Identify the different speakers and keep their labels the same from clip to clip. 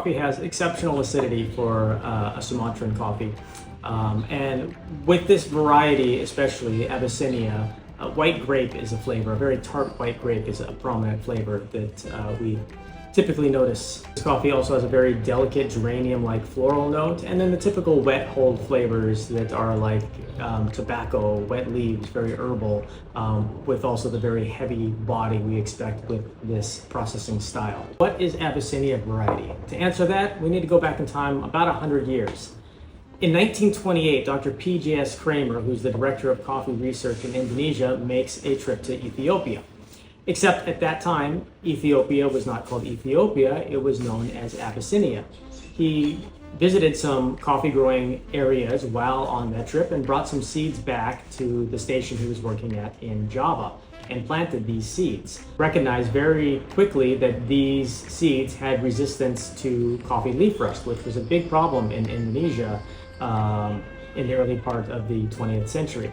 Speaker 1: coffee has exceptional acidity for a Sumatran coffee. And with this variety, especially Abyssinia, white grape is a flavor. A very tart white grape is a prominent flavor that we typically notice. This coffee also has a very delicate geranium-like floral note, and then the typical wet hold flavors that are like tobacco, wet leaves, very herbal, with also the very heavy body we expect with this processing style. What is Abyssinia variety? To answer that, we need to go back in time about 100 years. In 1928, Dr. P.J.S. Kramer, who's the director of coffee research in Indonesia, makes a trip to Ethiopia. Except at that time, Ethiopia was not called Ethiopia, it was known as Abyssinia. He visited some coffee growing areas while on that trip and brought some seeds back to the station he was working at in Java and planted these seeds. Recognized very quickly that these seeds had resistance to coffee leaf rust, which was a big problem in Indonesia in the early part of the 20th century.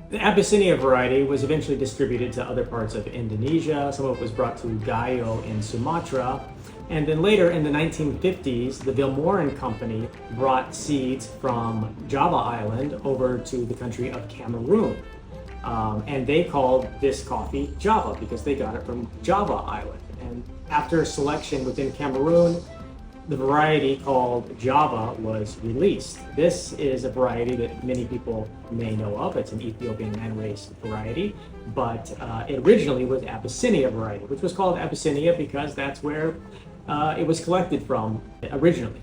Speaker 1: The Abyssinia variety was eventually distributed to other parts of Indonesia. Some of it was brought to Gayo in Sumatra. And then later in the 1950s, the Vilmorin Company brought seeds from Java Island over to the country of Cameroon. And they called this coffee Java because they got it from Java Island. And after selection within Cameroon, the variety called Java was released. This is a variety that many people may know of. It's an Ethiopian landrace variety, but it originally was Abyssinia variety, which was called Abyssinia because that's where it was collected from originally.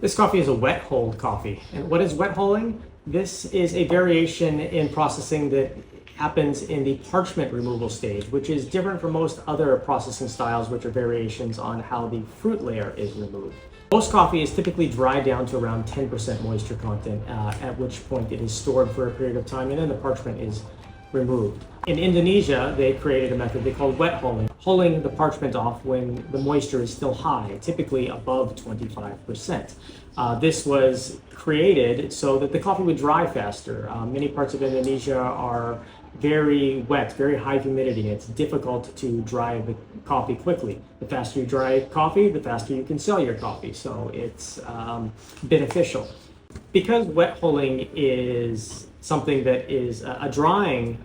Speaker 1: This coffee is a wet hold coffee. And what is wet holding? This is a variation in processing that happens in the parchment removal stage, which is different from most other processing styles, which are variations on how the fruit layer is removed. Most coffee is typically dried down to around 10% moisture content, at which point it is stored for a period of time, and then the parchment is removed. In Indonesia, they created a method they called wet hulling, hulling the parchment off when the moisture is still high, typically above 25%. This was created so that the coffee would dry faster. Many parts of Indonesia are very wet, very high humidity. It's difficult to dry the coffee quickly. The faster you dry coffee, the faster you can sell your coffee. So it's beneficial. Because wet hulling is something that is a drying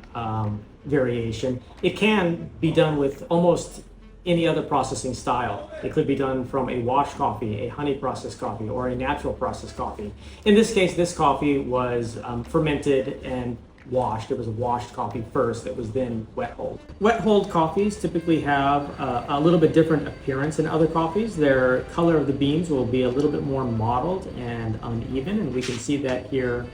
Speaker 1: variation, it can be done with almost any other processing style. It could be done from a washed coffee, a honey processed coffee, or a natural processed coffee. In this case, this coffee was fermented and washed. It was a washed coffee first that was then wet hold. Wet hold coffees typically have a little bit different appearance than other coffees. Their color of the beans will be a little bit more mottled and uneven, and we can see that here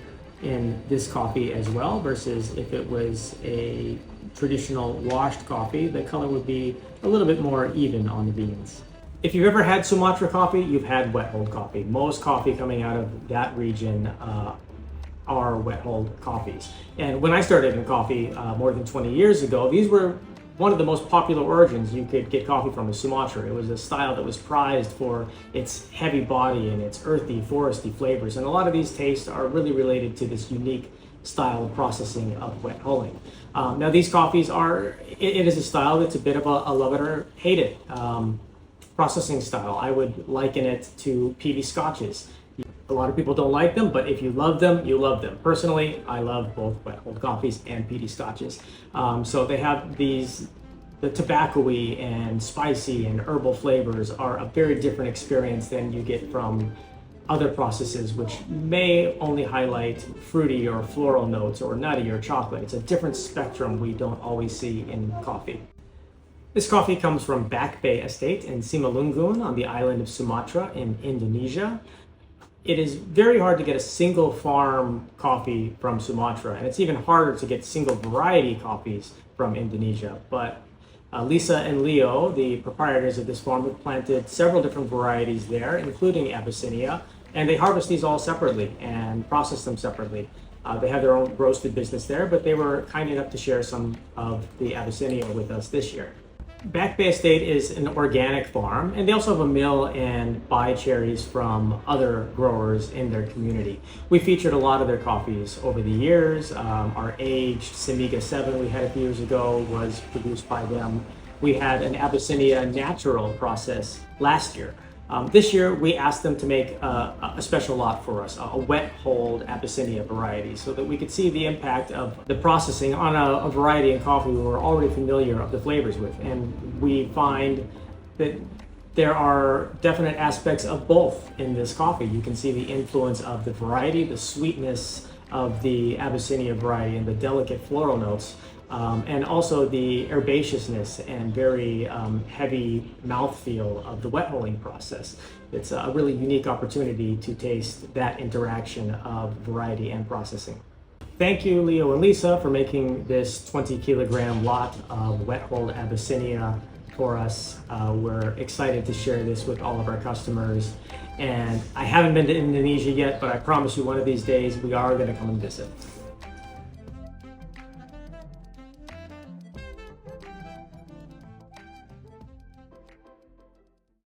Speaker 1: in this coffee as well, versus if it was a traditional washed coffee, the color would be a little bit more even on the beans. If you've ever had Sumatra coffee, you've had wet hold coffee. Most coffee coming out of that region are wet hold coffees. And when I started in coffee more than 20 years ago, these were one of the most popular origins you could get coffee from is Sumatra. It was a style that was prized for its heavy body and its earthy, foresty flavors. And a lot of these tastes are really related to this unique style of processing of wet hulling. Now these coffees it is a style that's a bit of a love it or hate it processing style. I would liken it to peaty scotches. A lot of people don't like them, but if you love them, you love them. Personally, I love both wet hold coffees and peaty scotches. So they have the tobacco-y and spicy and herbal flavors are a very different experience than you get from other processes, which may only highlight fruity or floral notes or nutty or chocolate. It's a different spectrum we don't always see in coffee. This coffee comes from Back Bay Estate in Simalungun on the island of Sumatra in Indonesia. It is very hard to get a single farm coffee from Sumatra, and it's even harder to get single variety coffees from Indonesia. But Lisa and Leo, the proprietors of this farm, have planted several different varieties there, including Abyssinia, and they harvest these all separately and process them separately. They have their own roasted business there, but they were kind enough to share some of the Abyssinia with us this year. Back Bay Estate is an organic farm, and they also have a mill and buy cherries from other growers in their community. We featured a lot of their coffees over the years. Our aged Semiga 7 we had a few years ago was produced by them. We had an Abyssinia natural process last year. This year, we asked them to make a special lot for us, a wet hold Abyssinia variety, so that we could see the impact of the processing on a variety in coffee we were already familiar of the flavors with. And we find that there are definite aspects of both in this coffee. You can see the influence of the variety, the sweetness of the Abyssinia variety, and the delicate floral notes, and also the herbaceousness and very heavy mouthfeel of the wet holding process. It's a really unique opportunity to taste that interaction of variety and processing. Thank you, Leo and Lisa, for making this 20-kilogram lot of wet hold Abyssinia for us. We're excited to share this with all of our customers. And I haven't been to Indonesia yet, but I promise you one of these days we are going to come and visit.